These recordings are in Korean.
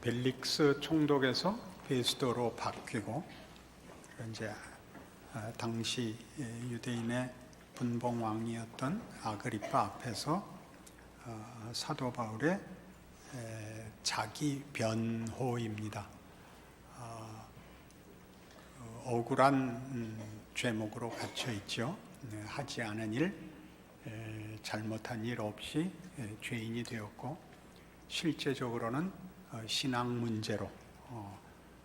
벨릭스 총독에서 베스도로 바뀌고 이제 당시 유대인의 분봉왕이었던 아그리파 앞에서 사도 바울의 자기 변호입니다. 억울한 죄목으로 갇혀 있죠. 하지 않은 일, 잘못한 일 없이 죄인이 되었고, 실제적으로는 신앙 문제로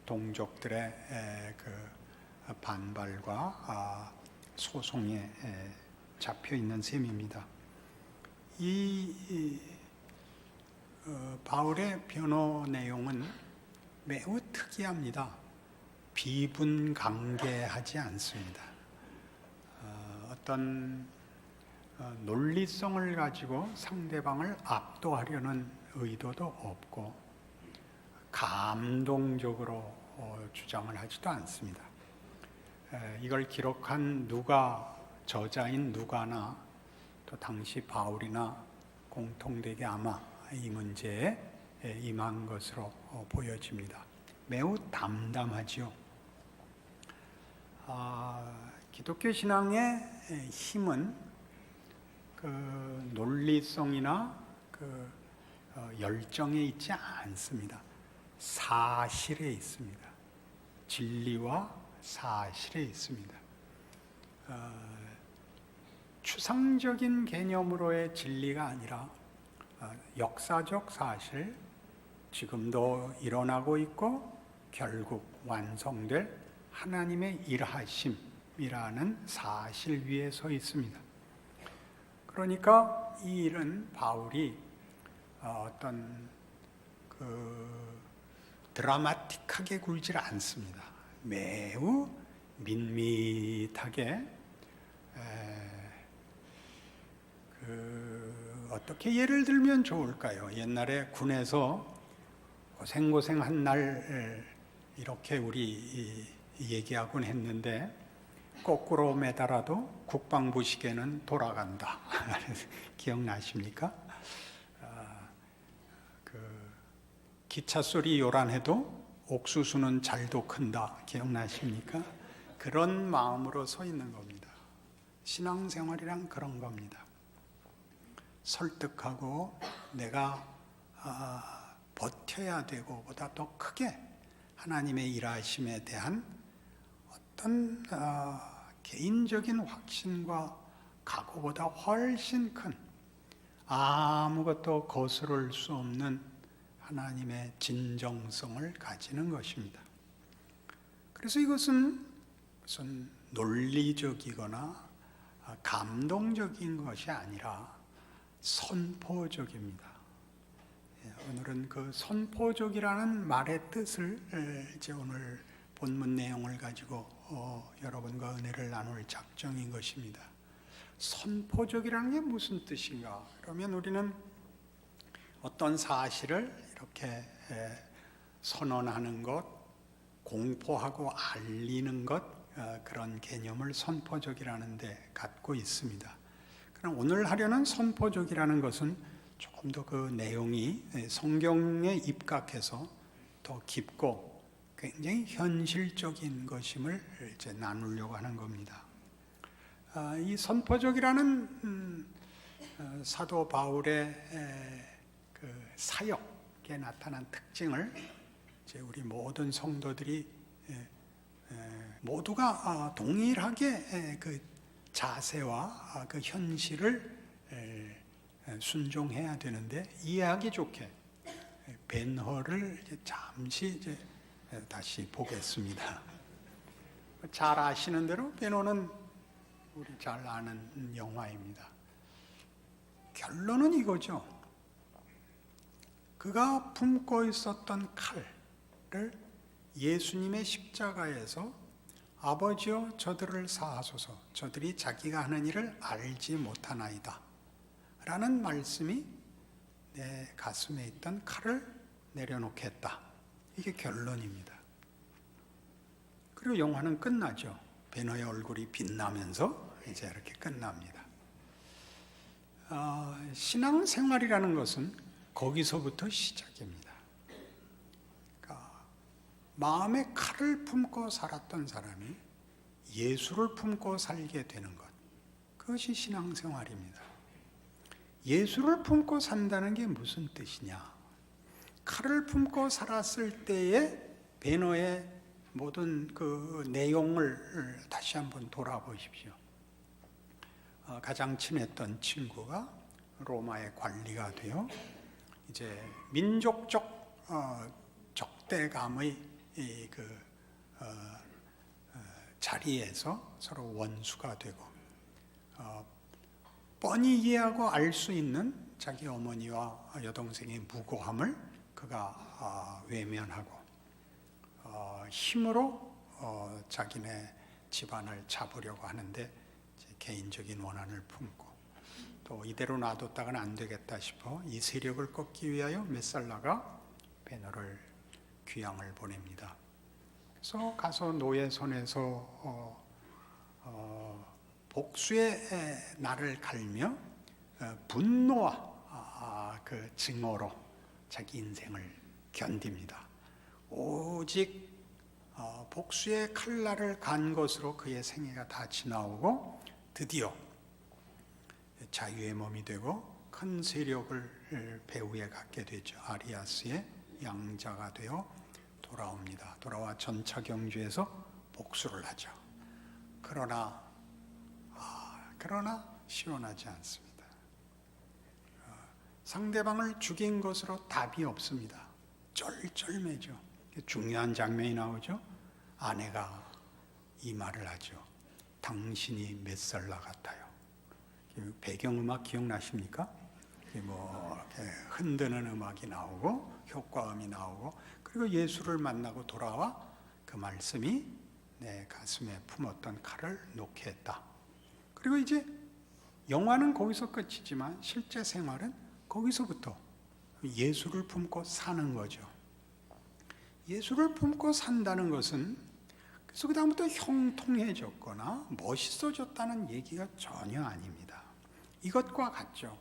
동족들의 그 반발과 소송에 잡혀 있는 셈입니다. 이 바울의 변호 내용은 매우 특이합니다. 비분강개하지 않습니다. 어떤 논리성을 가지고 상대방을 압도하려는 의도도 없고 감동적으로 주장을 하지도 않습니다. 이걸 기록한 누가, 저자인 누가나 또 당시 바울이나 공통되게 아마 이 문제에 임한 것으로 보여집니다. 매우 담담하지요. 기독교 신앙의 힘은 그 논리성이나 그 열정에 있지 않습니다. 사실에 있습니다. 진리와 사실에 있습니다. 추상적인 개념으로의 진리가 아니라 역사적 사실, 지금도 일어나고 있고 결국 완성될 하나님의 일하심이라는 사실 위에 서 있습니다. 그러니까 이 일은 바울이 어떤 그 드라마틱하게 굴질 않습니다. 매우 밋밋하게 어떻게 예를 들면 좋을까요? 옛날에 군에서 고생한 날 이렇게 우리 얘기하곤 했는데, 거꾸로 매달아도 국방부 시계는 돌아간다. 기억나십니까? 기차 소리 요란해도 옥수수는 잘도 큰다. 기억나십니까? 그런 마음으로 서 있는 겁니다. 신앙생활이란 그런 겁니다. 설득하고 내가 버텨야 되고 보다 더 크게 하나님의 일하심에 대한 어떤 개인적인 확신과 각오보다 훨씬 큰 아무것도 거스를 수 없는 하나님의 진정성을 가지는 것입니다. 그래서 이것은 무슨 논리적이거나 감동적인 것이 아니라 선포적입니다. 오늘은 그 선포적이라는 말의 뜻을 이제 오늘 본문 내용을 가지고 여러분과 은혜를 나눌 작정인 것입니다. 선포적이라는 게 무슨 뜻인가? 그러면 우리는 어떤 사실을 이렇게 선언하는 것, 공포하고 알리는 것, 그런 개념을 선포적이라는 데 갖고 있습니다. 그럼 오늘 하려는 선포적이라는 것은 조금 더 그 내용이 성경에 입각해서 더 깊고 굉장히 현실적인 것임을 이제 나누려고 하는 겁니다. 이 선포적이라는 사도 바울의 그 사역에 나타난 특징을 이제 우리 모든 성도들이 모두가 동일하게 그 자세와 그 현실을 순종해야 되는데, 이해하기 좋게 벤허를 잠시 이제 다시 보겠습니다. 잘 아시는 대로 벤허는 우리 잘 아는 영화입니다. 결론은 이거죠. 그가 품고 있었던 칼을 예수님의 십자가에서 아버지여 저들을 사하소서, 저들이 자기가 하는 일을 알지 못하나이다 라는 말씀이 내 가슴에 있던 칼을 내려놓겠다. 이게 결론입니다. 그리고 영화는 끝나죠. 베너의 얼굴이 빛나면서 이제 이렇게 끝납니다. 신앙생활이라는 것은 거기서부터 시작입니다. 마음에 칼을 품고 살았던 사람이 예수를 품고 살게 되는 것, 그것이 신앙생활입니다. 예수를 품고 산다는 게 무슨 뜻이냐? 칼을 품고 살았을 때의 베너의 모든 그 내용을 다시 한번 돌아보십시오. 가장 친했던 친구가 로마의 관리가 되어 이제 민족적 적대감의 자리에서 서로 원수가 되고 뻔히 이해하고 알 수 있는 자기 어머니와 여동생의 무고함을 그가 외면하고 힘으로 자기네 집안을 잡으려고 하는데 개인적인 원한을 품고 또 이대로 놔뒀다가는 안 되겠다 싶어 이 세력을 꺾기 위하여 메살라가 베너를 귀양을 보냅니다. 그래서 가서 노예 손에서 복수의 날을 갈며 분노와 그 증오로 자기 인생을 견딥니다. 오직 복수의 칼날을 간 것으로 그의 생애가 다 지나오고 드디어 자유의 몸이 되고 큰 세력을 배후에 갖게 되죠. 아리아스의 양자가 되어 돌아옵니다. 돌아와 전차 경주에서 복수를 하죠. 그러나 시원하지 않습니다. 상대방을 죽인 것으로 답이 없습니다. 쩔쩔매죠. 중요한 장면이 나오죠. 아내가 이 말을 하죠. 당신이 메살라 같아요. 배경음악 기억나십니까? 흔드는 음악이 나오고 효과음이 나오고 그리고 예수를 만나고 돌아와 그 말씀이 내 가슴에 품었던 칼을 놓게 했다. 그리고 이제 영화는 거기서 끝이지만 실제 생활은 거기서부터 예수를 품고 사는 거죠. 예수를 품고 산다는 것은 그래서 그 다음부터 형통해졌거나 멋있어졌다는 얘기가 전혀 아닙니다. 이것과 같죠.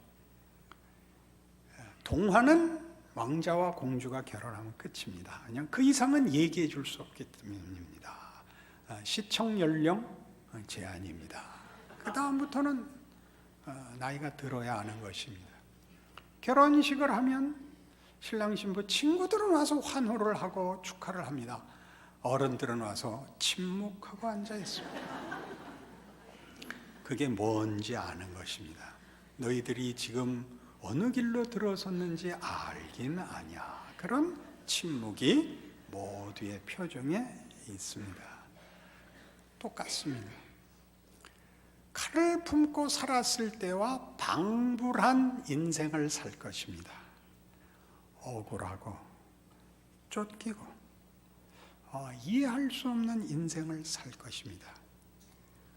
동화는 왕자와 공주가 결혼하면 끝입니다. 그냥 그 이상은 얘기해 줄 수 없기 때문입니다. 시청 연령 제한입니다. 그 다음부터는 나이가 들어야 하는 것입니다. 결혼식을 하면 신랑 신부 친구들은 와서 환호를 하고 축하를 합니다. 어른들은 와서 침묵하고 앉아 있습니다. 그게 뭔지 아는 것입니다. 너희들이 지금 어느 길로 들어섰는지 알긴 아냐. 그런 침묵이 모두의 표정에 있습니다. 똑같습니다. 칼을 품고 살았을 때와 방불한 인생을 살 것입니다. 억울하고 쫓기고 이해할 수 없는 인생을 살 것입니다.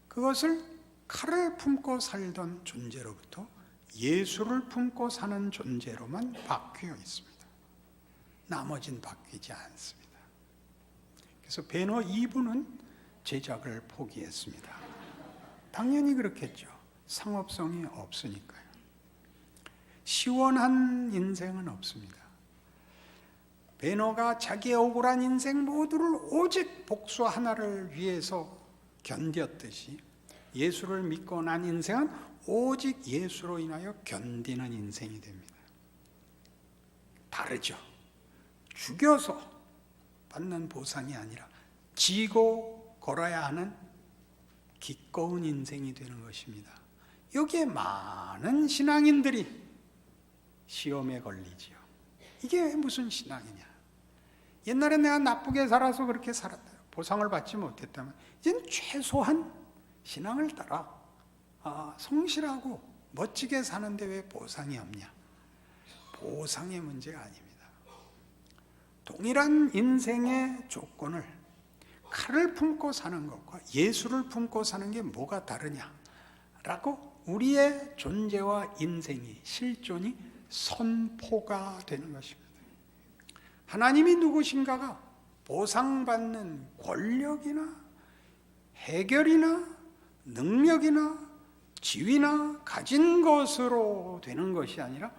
그것을 칼을 품고 살던 존재로부터 예수를 품고 사는 존재로만 바뀌어 있습니다. 나머진 바뀌지 않습니다. 그래서 베너 2부는 제작을 포기했습니다. 당연히 그렇겠죠. 상업성이 없으니까요. 시원한 인생은 없습니다. 베너가 자기의 억울한 인생 모두를 오직 복수 하나를 위해서 견뎠듯이 예수를 믿고 난 인생은 오직 예수로 인하여 견디는 인생이 됩니다. 다르죠. 죽여서 받는 보상이 아니라 지고 걸어야 하는 기꺼운 인생이 되는 것입니다. 여기에 많은 신앙인들이 시험에 걸리지요. 이게 무슨 신앙이냐? 옛날에 내가 나쁘게 살아서 그렇게 살았다. 보상을 받지 못했다면 이제는 최소한 신앙을 따라 성실하고 멋지게 사는데 왜 보상이 없냐? 보상의 문제가 아닙니다. 동일한 인생의 조건을 칼을 품고 사는 것과 예수를 품고 사는 게 뭐가 다르냐라고 우리의 존재와 인생이 실존이 선포가 되는 것입니다. 하나님이 누구신가가 보상받는 권력이나 해결이나 능력이나 지위나 가진 것으로 되는 것이 아니라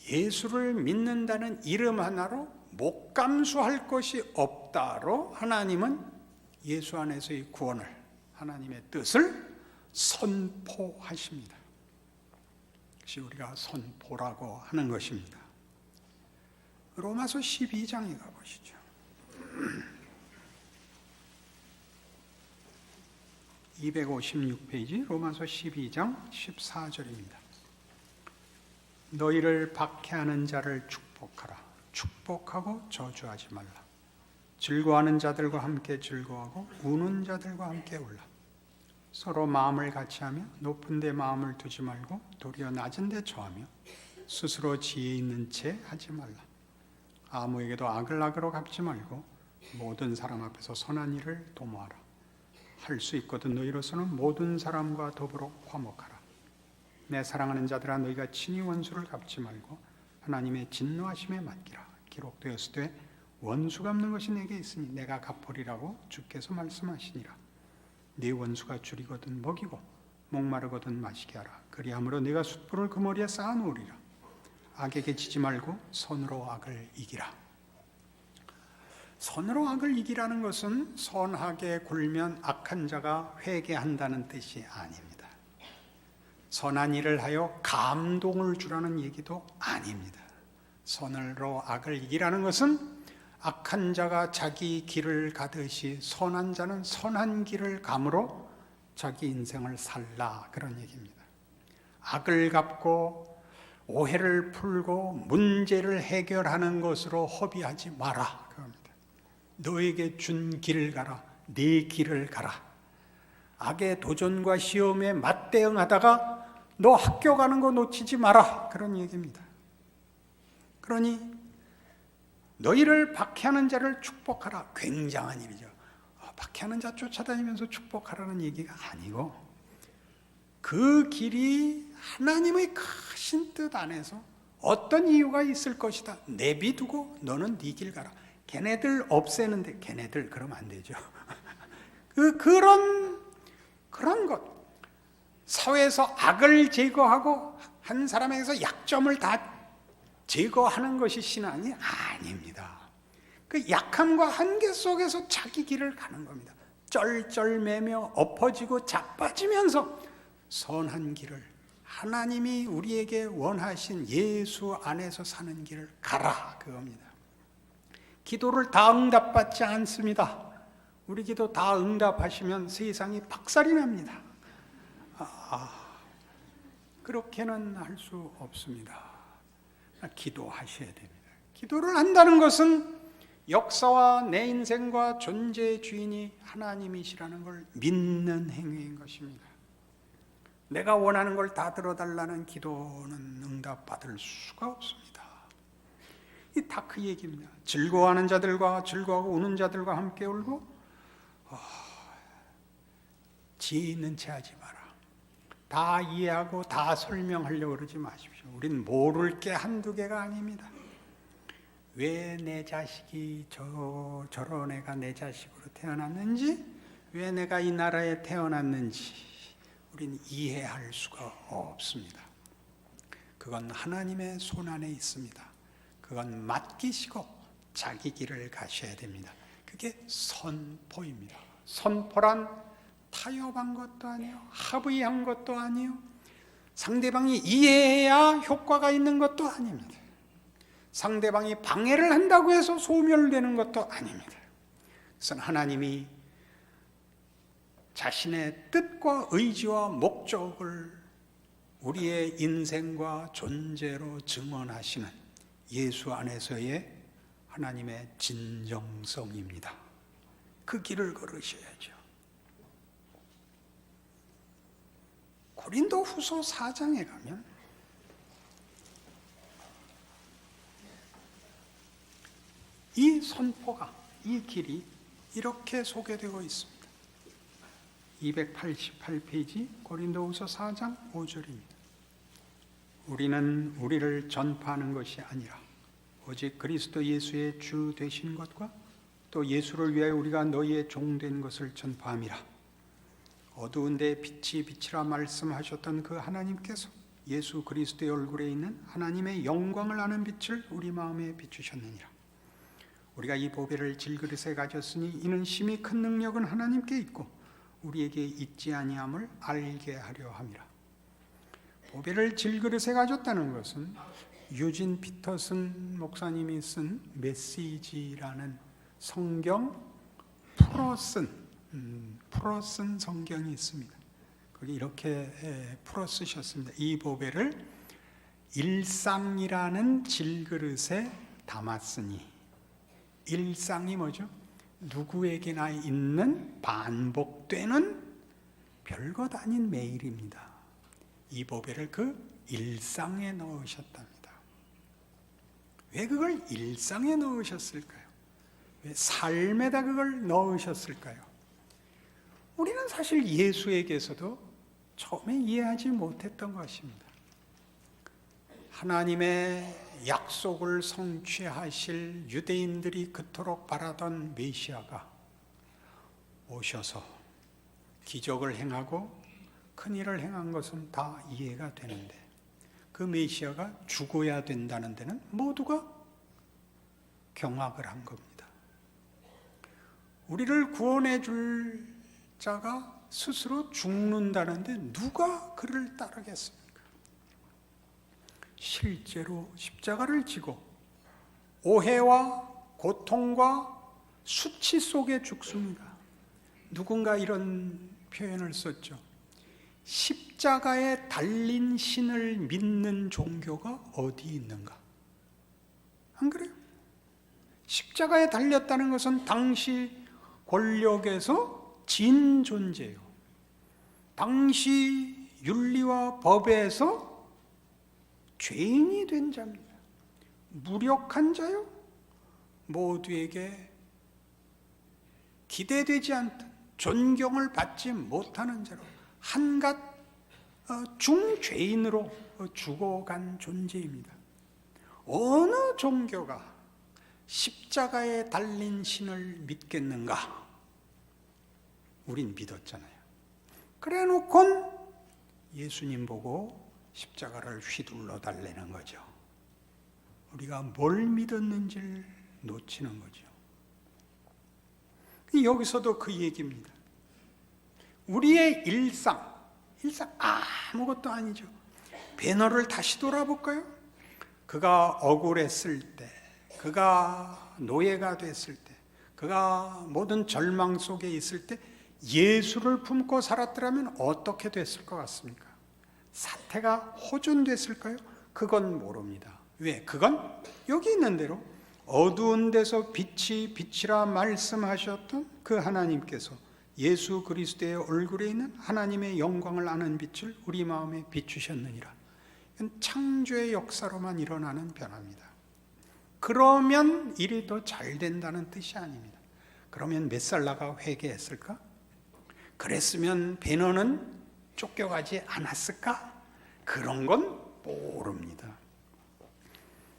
예수를 믿는다는 이름 하나로 못 감수할 것이 없다로 하나님은 예수 안에서의 구원을, 하나님의 뜻을 선포하십니다. 그것이 우리가 선포라고 하는 것입니다. 로마서 12장에 가보시죠. (256페이지) 로마서 12장 14절입니다. 너희를 박해하는 자를 축복하라. 축복하고 저주하지 말라. 즐거워하는 자들과 함께 즐거워하고 우는 자들과 함께 울라. 서로 마음을 같이하며 높은 데 마음을 두지 말고 도리어 낮은 데 처하며 스스로 지혜 있는 채 하지 말라. 아무에게도 악을 악으로 갚지 말고 모든 사람 앞에서 선한 일을 도모하라. 할 수 있거든 너희로서는 모든 사람과 더불어 화목하라. 내 사랑하는 자들아, 너희가 친히 원수를 갚지 말고 하나님의 진노하심에 맡기라. 기록되었으되 원수 갚는 것이 내게 있으니 내가 갚으리라고 주께서 말씀하시니라. 네 원수가 줄이거든 먹이고 목마르거든 마시게 하라. 그리함으로 네가 숯불을 그 머리에 쌓아 놓으리라. 악에게 지지 말고 선으로 악을 이기라. 선으로 악을 이기라는 것은 선하게 굴면 악한 자가 회개한다는 뜻이 아닙니다. 선한 일을 하여 감동을 주라는 얘기도 아닙니다. 선으로 악을 이기라는 것은 악한 자가 자기 길을 가듯이 선한 자는 선한 길을 감으로 자기 인생을 살라, 그런 얘기입니다. 악을 갚고 오해를 풀고 문제를 해결하는 것으로 허비하지 마라, 그겁니다. 너에게 준 길을 가라. 네 길을 가라. 악의 도전과 시험에 맞대응하다가 너 학교 가는 거 놓치지 마라, 그런 얘기입니다. 그러니 너희를 박해하는 자를 축복하라. 굉장한 일이죠. 박해하는 자 쫓아다니면서 축복하라는 얘기가 아니고, 그 길이 하나님의 크신 뜻 안에서 어떤 이유가 있을 것이다. 내비두고 너는 네 길 가라. 걔네들 없애는데, 걔네들 그러면 안 되죠. 그런 것, 사회에서 악을 제거하고 한 사람에게서 약점을 다 제거하는 것이 신앙이 아닙니다. 그 약함과 한계 속에서 자기 길을 가는 겁니다. 쩔쩔매며 엎어지고 자빠지면서 선한 길을, 하나님이 우리에게 원하신 예수 안에서 사는 길을 가라, 그겁니다. 기도를 다 응답받지 않습니다. 우리 기도 다 응답하시면 세상이 박살이 납니다. 그렇게는 할 수 없습니다. 기도하셔야 됩니다. 기도를 한다는 것은 역사와 내 인생과 존재의 주인이 하나님이시라는 걸 믿는 행위인 것입니다. 내가 원하는 걸 다 들어달라는 기도는 응답받을 수가 없습니다. 이 다 그 얘기입니다. 즐거워하는 자들과 즐거워하고 우는 자들과 함께 울고, 지혜 있는 채 하지 마라. 다 이해하고 다 설명하려고 그러지 마십시오. 우린 모를 게 한두 개가 아닙니다. 왜 내 자식이 저런 애가 내 자식으로 태어났는지, 왜 내가 이 나라에 태어났는지 우린 이해할 수가 없습니다. 그건 하나님의 손 안에 있습니다. 그건 맡기시고 자기 길을 가셔야 됩니다. 그게 선포입니다. 선포란 타협한 것도 아니에요, 합의한 것도 아니에요, 상대방이 이해해야 효과가 있는 것도 아닙니다. 상대방이 방해를 한다고 해서 소멸되는 것도 아닙니다. 그래서 하나님이 자신의 뜻과 의지와 목적을 우리의 인생과 존재로 증언하시는 예수 안에서의 하나님의 진정성입니다. 그 길을 걸으셔야죠. 고린도 후서 4장에 가면 이 선포가, 이 길이 이렇게 소개되고 있습니다. 288페이지 고린도후서 4장 5절입니다. 우리는 우리를 전파하는 것이 아니라 오직 그리스도 예수의 주 되신 것과 또 예수를 위하여 우리가 너희의 종 된 것을 전파함이라. 어두운 데 빛이 빛이라 말씀하셨던 그 하나님께서 예수 그리스도의 얼굴에 있는 하나님의 영광을 아는 빛을 우리 마음에 비추셨느니라. 우리가 이 보배를 질그릇에 가졌으니 이는 심히 큰 능력은 하나님께 있고 우리에게 있지 아니함을 알게 하려 함이라. 보배를 질그릇에 가졌다는 것은 유진 피터슨 목사님이 쓴 메시지라는 성경 풀어 쓴 성경이 있습니다. 거기 이렇게 풀어 쓰셨습니다. 이 보배를 일상이라는 질그릇에 담았으니, 일상이 뭐죠? 누구에게나 있는 반복되는 별것 아닌 매일입니다. 이 보배를 그 일상에 넣으셨답니다. 왜 그걸 일상에 넣으셨을까요? 왜 삶에다 그걸 넣으셨을까요? 우리는 사실 예수에게서도 처음에 이해하지 못했던 것입니다. 하나님의 약속을 성취하실 유대인들이 그토록 바라던 메시아가 오셔서 기적을 행하고 큰일을 행한 것은 다 이해가 되는데, 그 메시아가 죽어야 된다는 데는 모두가 경악을 한 겁니다. 우리를 구원해 줄 자가 스스로 죽는다는데 누가 그를 따르겠습니까? 실제로 십자가를 지고 오해와 고통과 수치 속에 죽습니다. 누군가 이런 표현을 썼죠. 십자가에 달린 신을 믿는 종교가 어디 있는가? 안 그래요? 십자가에 달렸다는 것은 당시 권력에서 진 존재예요. 당시 윤리와 법에서 죄인이 된 자입니다. 무력한 자요, 모두에게 기대되지 않던, 존경을 받지 못하는 자로 한갓 중죄인으로 죽어간 존재입니다. 어느 종교가 십자가에 달린 신을 믿겠는가? 우린 믿었잖아요. 그래 놓곤 예수님 보고 십자가를 휘둘러 달라는 거죠. 우리가 뭘 믿었는지를 놓치는 거죠. 여기서도 그 얘기입니다. 우리의 일상 아무것도 아니죠. 배너를 다시 돌아볼까요? 그가 억울했을 때, 그가 노예가 됐을 때, 그가 모든 절망 속에 있을 때 예수를 품고 살았더라면 어떻게 됐을 것 같습니까? 사태가 호전됐을까요? 그건 모릅니다. 왜? 그건 여기 있는 대로 어두운 데서 빛이 빛이라 말씀하셨던 그 하나님께서 예수 그리스도의 얼굴에 있는 하나님의 영광을 아는 빛을 우리 마음에 비추셨느니라. 이건 창조의 역사로만 일어나는 변화입니다. 그러면 일이 더 잘 된다는 뜻이 아닙니다. 그러면 메살라가 회개했을까? 그랬으면 베너는 쫓겨가지 않았을까? 그런 건 모릅니다.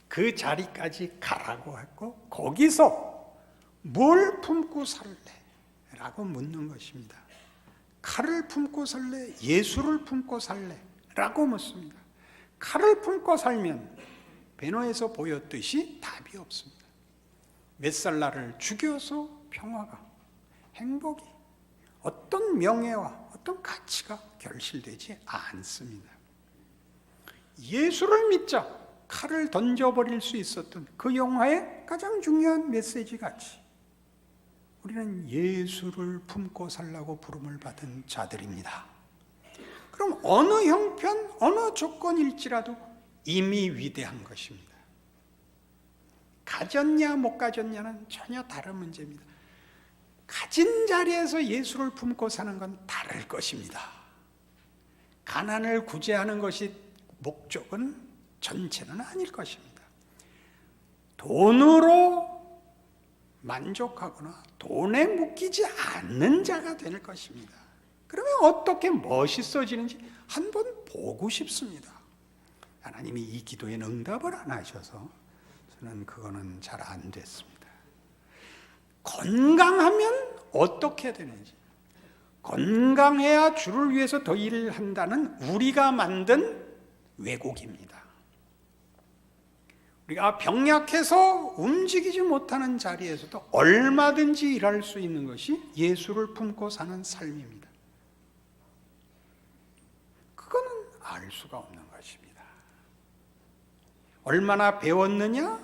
그 자리까지 가라고 했고 거기서 뭘 품고 살래? 라고 묻는 것입니다. 칼을 품고 살래? 예수를 품고 살래? 라고 묻습니다. 칼을 품고 살면 베너에서 보였듯이 답이 없습니다. 메살라를 죽여서 평화가, 행복이, 어떤 명예와 어떤 가치가 결실되지 않습니다. 예수를 믿자 칼을 던져버릴 수 있었던 그 영화의 가장 중요한 메시지 같이 우리는 예수를 품고 살라고 부름을 받은 자들입니다. 그럼 어느 형편, 어느 조건일지라도 이미 위대한 것입니다. 가졌냐 못 가졌냐는 전혀 다른 문제입니다. 가진 자리에서 예수를 품고 사는 건 다를 것입니다. 가난을 구제하는 것이 목적은 전체는 아닐 것입니다. 돈으로 만족하거나 돈에 묶이지 않는 자가 될 것입니다. 그러면 어떻게 멋있어지는지 한번 보고 싶습니다. 하나님이 이 기도에 응답을 안 하셔서 저는 그거는 잘 안 됐습니다. 건강하면 어떻게 되는지, 건강해야 주를 위해서 더 일을 한다는 우리가 만든 왜곡입니다. 우리가 병약해서 움직이지 못하는 자리에서도 얼마든지 일할 수 있는 것이 예수를 품고 사는 삶입니다. 그거는 알 수가 없는 것입니다. 얼마나 배웠느냐,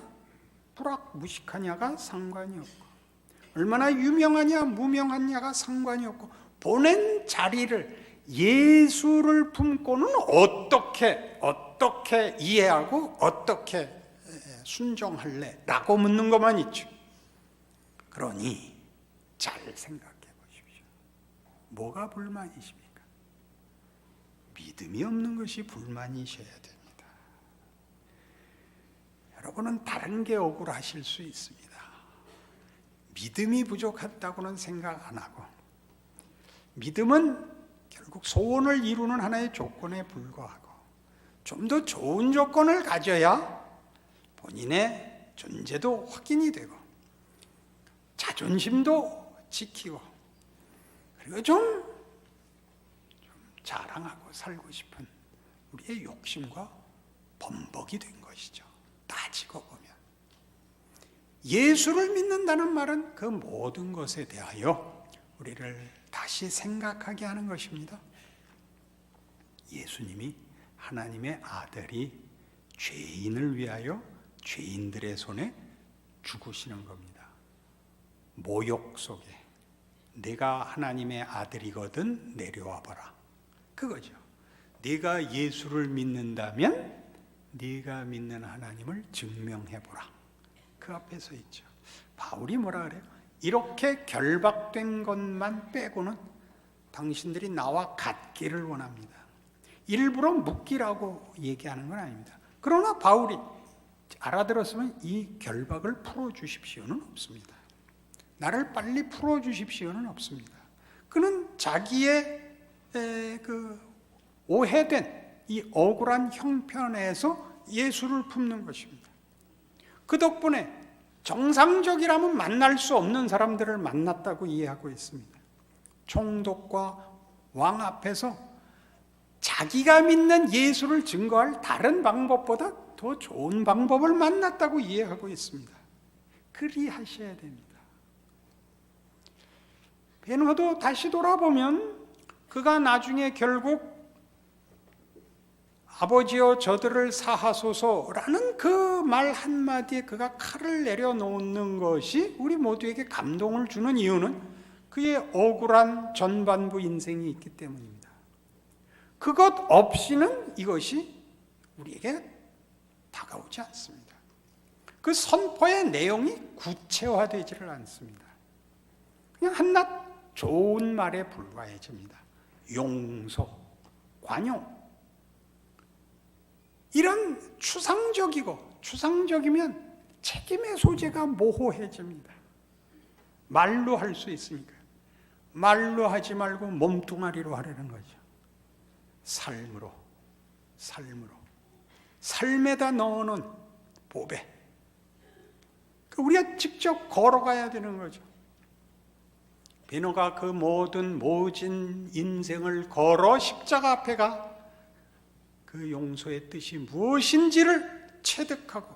불학무식하냐가 상관이 없고, 얼마나 유명하냐, 무명하냐가 상관이 없고, 보낸 자리를 예수를 품고는 어떻게 이해하고 어떻게 순종할래? 라고 묻는 것만 있죠. 그러니 잘 생각해 보십시오. 뭐가 불만이십니까? 믿음이 없는 것이 불만이셔야 됩니다. 여러분은 다른 게 억울하실 수 있습니다. 믿음이 부족하다고는 생각 안 하고, 믿음은 결국 소원을 이루는 하나의 조건에 불과하고, 좀 더 좋은 조건을 가져야 본인의 존재도 확인이 되고, 자존심도 지키고, 그리고 좀 자랑하고 살고 싶은 우리의 욕심과 범벅이 된 것이죠. 따지고 보면 예수를 믿는다는 말은 그 모든 것에 대하여 우리를 다시 생각하게 하는 것입니다. 예수님이 하나님의 아들이 죄인을 위하여 죄인들의 손에 죽으시는 겁니다. 모욕 속에 내가 하나님의 아들이거든 내려와 봐라. 그거죠. 네가 예수를 믿는다면 네가 믿는 하나님을 증명해 보라. 그 앞에 서 있죠. 바울이 뭐라 그래요? 이렇게 결박된 것만 빼고는 당신들이 나와 같기를 원합니다. 일부러 묶이라고 얘기하는 건 아닙니다. 그러나 바울이 알아들었으면 이 결박을 풀어주십시오는 없습니다. 나를 빨리 풀어주십시오는 없습니다. 그는 자기의 그 오해된 이 억울한 형편에서 예수를 품는 것입니다. 그 덕분에 정상적이라면 만날 수 없는 사람들을 만났다고 이해하고 있습니다. 총독과 왕 앞에서 자기가 믿는 예수를 증거할 다른 방법보다 더 좋은 방법을 만났다고 이해하고 있습니다. 그리하셔야 됩니다. 베드로도 다시 돌아보면 그가 나중에 결국 아버지여 저들을 사하소서라는 그 말 한마디에 그가 칼을 내려놓는 것이 우리 모두에게 감동을 주는 이유는 그의 억울한 전반부 인생이 있기 때문입니다. 그것 없이는 이것이 우리에게 다가오지 않습니다. 그 선포의 내용이 구체화되지를 않습니다. 그냥 한낱 좋은 말에 불과해집니다. 용서, 관용, 이런 추상적이면 책임의 소재가 모호해집니다. 말로 할 수 있으니까. 말로 하지 말고 몸뚱아리로 하려는 거죠. 삶으로. 삶에다 넣어놓은 보배. 우리가 직접 걸어가야 되는 거죠. 베드로가 그 모진 인생을 걸어 십자가 앞에 가 그 용서의 뜻이 무엇인지를 체득하고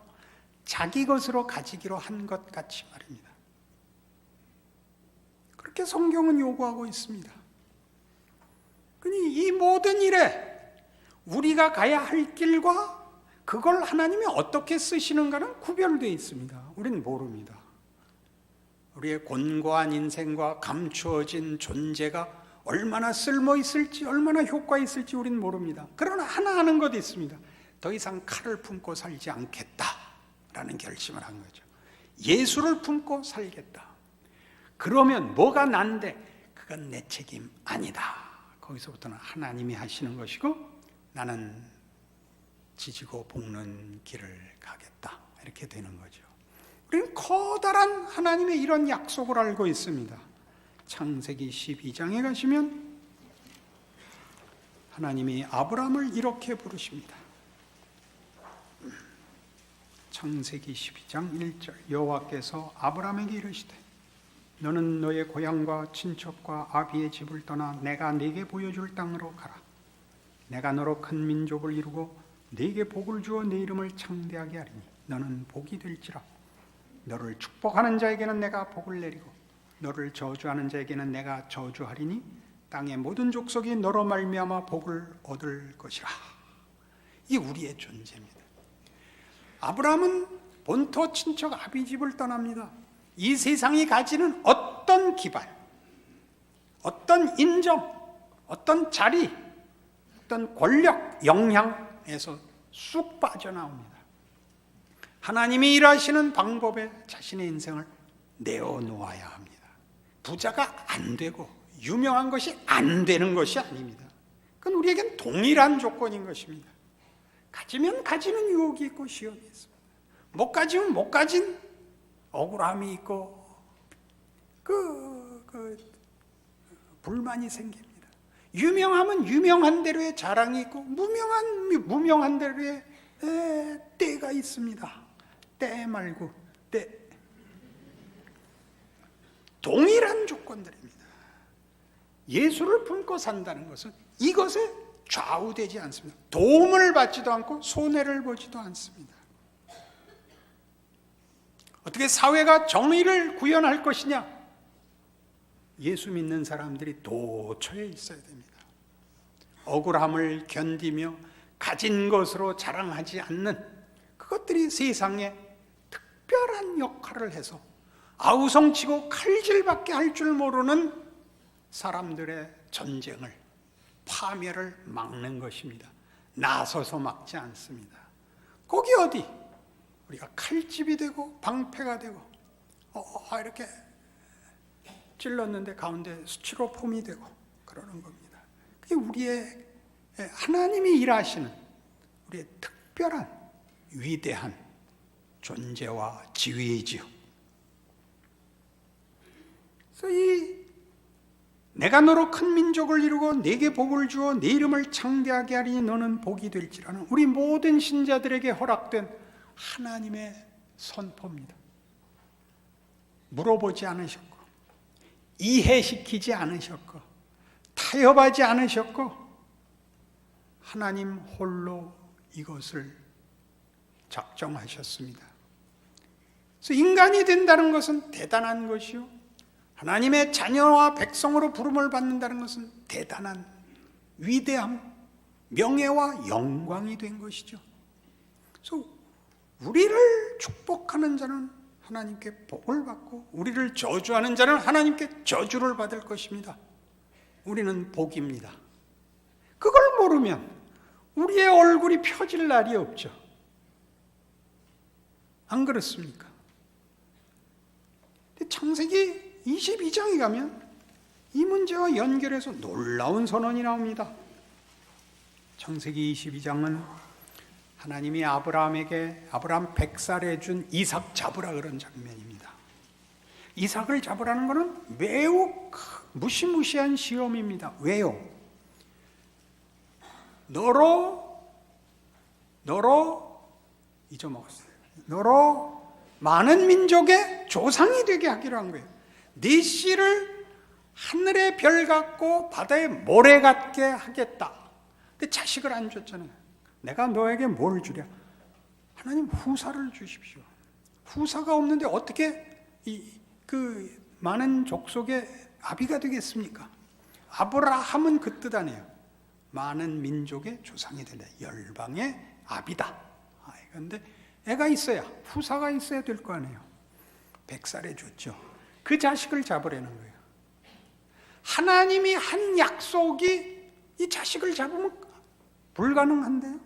자기 것으로 가지기로 한 것 같이 말입니다. 그렇게 성경은 요구하고 있습니다. 그러니 이 모든 일에 우리가 가야 할 길과 그걸 하나님이 어떻게 쓰시는가는 구별되어 있습니다. 우리는 모릅니다. 우리의 곤고한 인생과 감추어진 존재가 얼마나 쓸모 있을지, 얼마나 효과 있을지 우리는 모릅니다. 그러나 하나 아는 것이 있습니다. 더 이상 칼을 품고 살지 않겠다라는 결심을 한 거죠. 예수를 품고 살겠다. 그러면 뭐가 난데 그건 내 책임 아니다. 거기서부터는 하나님이 하시는 것이고 나는 지지고 볶는 길을 가겠다. 이렇게 되는 거죠. 우리는 커다란 하나님의 이런 약속을 알고 있습니다. 창세기 12장에 가시면 하나님이 아브라함을 이렇게 부르십니다. 창세기 12장 1절 여호와께서 아브라함에게 이르시되 너는 너의 고향과 친척과 아비의 집을 떠나 내가 네게 보여줄 땅으로 가라. 내가 너로 큰 민족을 이루고 네게 복을 주어 네 이름을 창대하게 하리니 너는 복이 될지라. 너를 축복하는 자에게는 내가 복을 내리고 너를 저주하는 자에게는 내가 저주하리니 땅의 모든 족속이 너로 말미암아 복을 얻을 것이라. 이 우리의 존재입니다. 아브라함은 본토 친척 아비집을 떠납니다. 이 세상이 가지는 어떤 기발, 어떤 인정, 어떤 자리, 어떤 권력, 영향에서 쑥 빠져나옵니다. 하나님이 일하시는 방법에 자신의 인생을 내어놓아야 합니다. 부자가 안 되고 유명한 것이 안 되는 것이 아닙니다. 그건 우리에겐 동일한 조건인 것입니다. 가지면 가지는 유혹이 있고 시험이 있습니다. 못 가지면 못 가진 억울함이 있고 불만이 생깁니다. 유명하면 유명한 대로의 자랑이 있고 무명한 대로의 때가 있습니다. 때 말고 때. 동일한 조건들입니다. 예수를 품고 산다는 것은 이것에 좌우되지 않습니다. 도움을 받지도 않고 손해를 보지도 않습니다. 어떻게 사회가 정의를 구현할 것이냐? 예수 믿는 사람들이 도처에 있어야 됩니다. 억울함을 견디며 가진 것으로 자랑하지 않는 그것들이 세상에 특별한 역할을 해서 아우성치고 칼질밖에 할 줄 모르는 사람들의 전쟁을, 파멸을 막는 것입니다. 나서서 막지 않습니다. 거기 어디? 우리가 칼집이 되고 방패가 되고 이렇게 찔렀는데 가운데 스티로폼이 되고 그러는 겁니다. 그게 우리의 하나님이 일하시는 우리의 특별한 위대한 존재와 지위이지요. 그래서 내가 너로 큰 민족을 이루고 네게 복을 주어 네 이름을 창대하게 하리니 너는 복이 될지라는 우리 모든 신자들에게 허락된 하나님의 선포입니다. 물어보지 않으셨고 이해시키지 않으셨고 타협하지 않으셨고 하나님 홀로 이것을 작정하셨습니다. 그래서 인간이 된다는 것은 대단한 것이요, 하나님의 자녀와 백성으로 부름을 받는다는 것은 대단한 위대함, 명예와 영광이 된 것이죠. 그래서 우리를 축복하는 자는 하나님께 복을 받고 우리를 저주하는 자는 하나님께 저주를 받을 것입니다. 우리는 복입니다. 그걸 모르면 우리의 얼굴이 펴질 날이 없죠. 안 그렇습니까? 창세기 22장에 가면 이 문제와 연결해서 놀라운 선언이 나옵니다. 창세기 22장은 하나님이 아브라함에게 아브라함 100살에 준 이삭 잡으라 그런 장면입니다. 이삭을 잡으라는 것은 매우 무시무시한 시험입니다. 왜요? 너로 잊어먹었어요. 너로 많은 민족의 조상이 되게 하기로 한 거예요. 네 씨를 하늘의 별 같고 바다의 모래 같게 하겠다. 근데 자식을 안 줬잖아요. 내가 너에게 뭘 주랴? 하나님 후사를 주십시오. 후사가 없는데 어떻게 그 많은 족속의 아비가 되겠습니까? 아브라함은 그 뜻 아니에요. 많은 민족의 조상이 된다. 열방의 아비다. 그런데 애가 있어야, 후사가 있어야 될 거 아니에요. 100살에 줬죠. 그 자식을 잡으려는 거예요. 하나님이 한 약속이 이 자식을 잡으면 불가능한데요.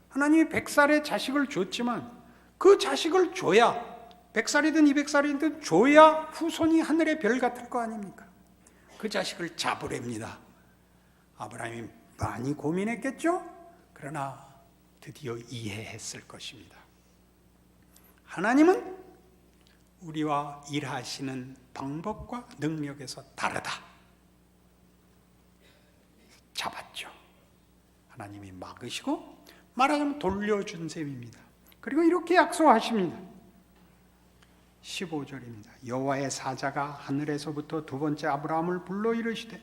하나님이 100살에 자식을 줬지만 그 자식을 줘야 100살이든 200살이든 줘야 후손이 하늘의 별 같을 거 아닙니까? 그 자식을 잡으렵니다. 아브라함이 많이 고민했겠죠? 그러나 드디어 이해했을 것입니다. 하나님은 우리와 일하시는 방법과 능력에서 다르다. 잡았죠. 하나님이 막으시고 말하자면 돌려준 셈입니다. 그리고 이렇게 약속하십니다. 15절입니다. 여호와의 사자가 하늘에서부터 두 번째 아브라함을 불러 이르시되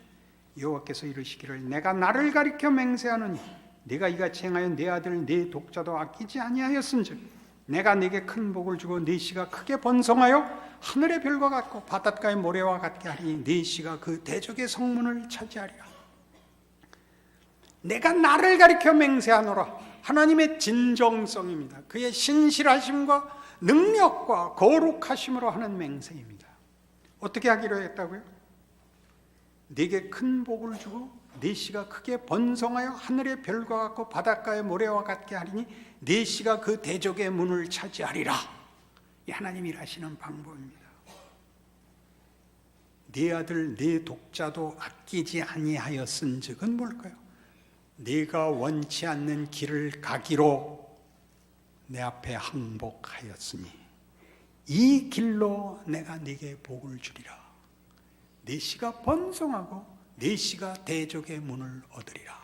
여호와께서 이르시기를 내가 나를 가리켜 맹세하노니 네가 이같이 행하여 네 아들 네 독자도 아끼지 아니하였은즉 내가 네게 큰 복을 주고 네 씨가 크게 번성하여 하늘의 별과 같고 바닷가의 모래와 같게 하리니 네 씨가 그 대적의 성문을 차지하리라. 내가 나를 가리켜 맹세하노라. 하나님의 진정성입니다. 그의 신실하심과 능력과 거룩하심으로 하는 맹세입니다. 어떻게 하기로 했다고요? 네게 큰 복을 주고 네 씨가 크게 번성하여 하늘의 별과 같고 바닷가의 모래와 같게 하리니 네 씨가 그 대적의 문을 차지하리라. 이 하나님이 일하시는 방법입니다. 네 아들 네 독자도 아끼지 아니하였은즉은 뭘까요? 네가 원치 않는 길을 가기로 내 앞에 항복하였으니 이 길로 내가 네게 복을 주리라. 네 씨가 번성하고 네 씨가 대적의 문을 얻으리라.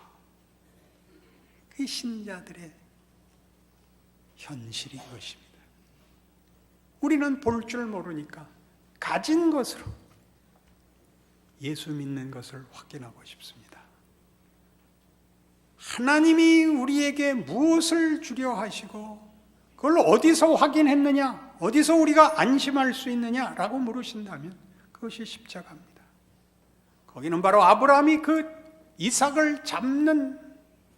그 신자들의 현실이 이것입니다. 우리는 볼 줄 모르니까 가진 것으로 예수 믿는 것을 확인하고 싶습니다. 하나님이 우리에게 무엇을 주려 하시고 그걸 어디서 확인했느냐, 어디서 우리가 안심할 수 있느냐라고 물으신다면 그것이 십자가입니다. 거기는 바로 아브라함이 그 이삭을 잡는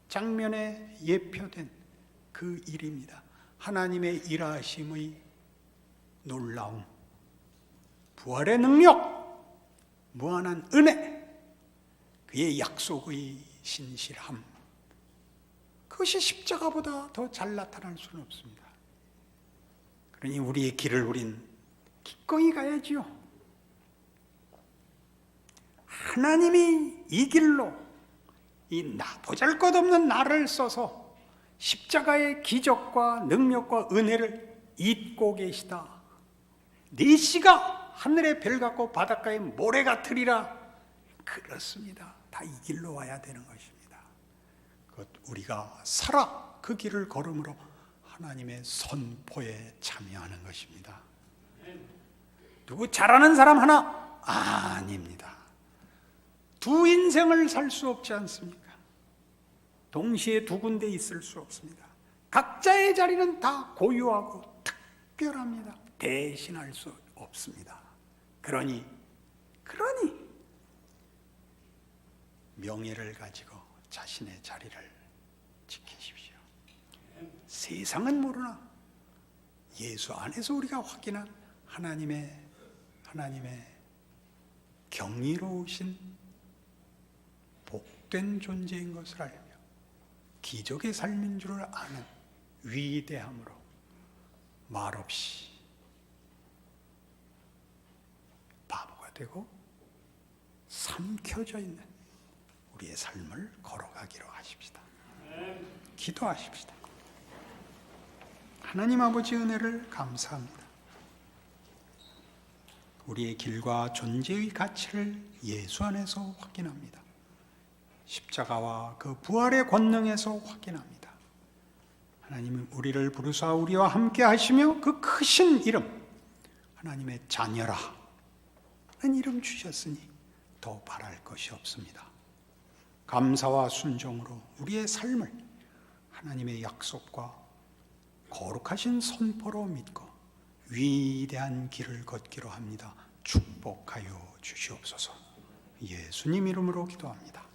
장면에 예표된 그 일입니다. 하나님의 일하심의 놀라움, 부활의 능력, 무한한 은혜, 그의 약속의 신실함, 그것이 십자가보다 더 잘 나타날 수는 없습니다. 그러니 우리의 길을 우린 기꺼이 가야지요. 하나님이 이 길로 이 보잘것없는 나를 써서 십자가의 기적과 능력과 은혜를 잇고 계시다. 네 씨가 하늘의 별 같고 바닷가의 모래 같으리라. 그렇습니다. 다 이 길로 와야 되는 것입니다. 우리가 살아 그 길을 걸음으로 하나님의 선포에 참여하는 것입니다. 누구 잘하는 사람 하나? 아닙니다. 두 인생을 살 수 없지 않습니까? 동시에 두 군데 있을 수 없습니다. 각자의 자리는 다 고유하고 특별합니다. 대신할 수 없습니다. 그러니 명예를 가지고 자신의 자리를 지키십시오. 세상은 모르나 예수 안에서 우리가 확인한 하나님의 경이로우신 복된 존재인 것을 알며 기적의 삶인 줄을 아는 위대함으로 말없이 바보가 되고 삼켜져 있는 우리의 삶을 걸어가기로 하십시다. 기도하십시다. 하나님 아버지 은혜를 감사합니다. 우리의 길과 존재의 가치를 예수 안에서 확인합니다. 십자가와 그 부활의 권능에서 확인합니다. 하나님은 우리를 부르사 우리와 함께 하시며 그 크신 이름, 하나님의 자녀라 는 이름 주셨으니 더 바랄 것이 없습니다. 감사와 순종으로 우리의 삶을 하나님의 약속과 거룩하신 선포로 믿고 위대한 길을 걷기로 합니다. 축복하여 주시옵소서. 예수님 이름으로 기도합니다.